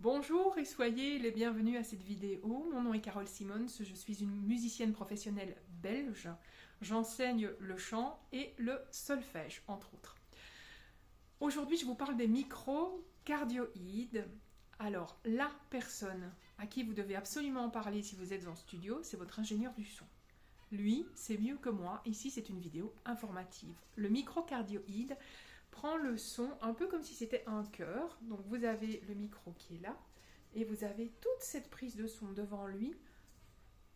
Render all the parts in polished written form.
Bonjour et soyez les bienvenus à cette vidéo. Mon nom est Carole Simons, je suis une musicienne professionnelle belge. J'enseigne le chant et le solfège, entre autres. Aujourd'hui, je vous parle des microcardioïdes. Alors, la personne à qui vous devez absolument parler si vous êtes en studio, c'est votre ingénieur du son. Lui, c'est mieux que moi. Ici, c'est une vidéo informative. Le microcardioïde prend le son un peu comme si c'était un cœur. Donc, vous avez le micro qui est là et vous avez toute cette prise de son devant lui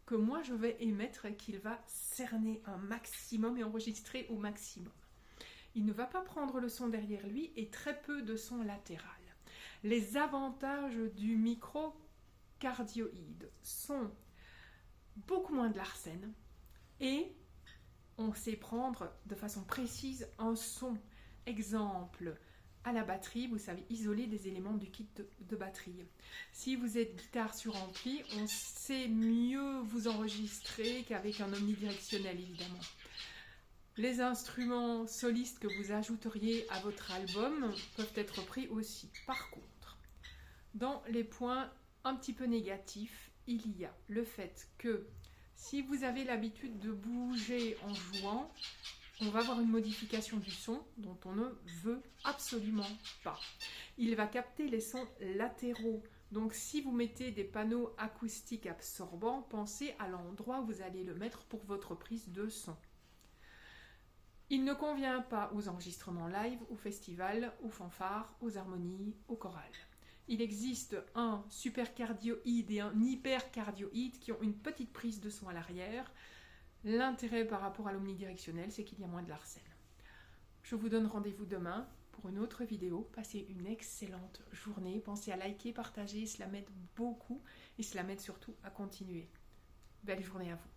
que moi, je vais émettre et qu'il va cerner un maximum et enregistrer au maximum. Il ne va pas prendre le son derrière lui et très peu de son latéral. Les avantages du microcardioïde sont beaucoup moins de l'arsène et on sait prendre de façon précise un son. Exemple, à la batterie, vous savez isoler des éléments du kit de batterie. Si vous êtes guitare sur ampli, on sait mieux vous enregistrer qu'avec un omnidirectionnel évidemment. Les instruments solistes que vous ajouteriez à votre album peuvent être pris aussi. Par contre, dans les points un petit peu négatifs, il y a le fait que si vous avez l'habitude de bouger en jouant, on va avoir une modification du son dont on ne veut absolument pas. Il va capter les sons latéraux. Donc si vous mettez des panneaux acoustiques absorbants, pensez à l'endroit où vous allez le mettre pour votre prise de son. Il ne convient pas aux enregistrements live, aux festivals, aux fanfares, aux harmonies, aux chorales. Il existe un supercardioïde et un hypercardioïde qui ont une petite prise de son à l'arrière. L'intérêt par rapport à l'omnidirectionnel, c'est qu'il y a moins de l'arsène. Je vous donne rendez-vous demain pour une autre vidéo. Passez une excellente journée. Pensez à liker, partager, cela m'aide beaucoup et cela m'aide surtout à continuer. Belle journée à vous.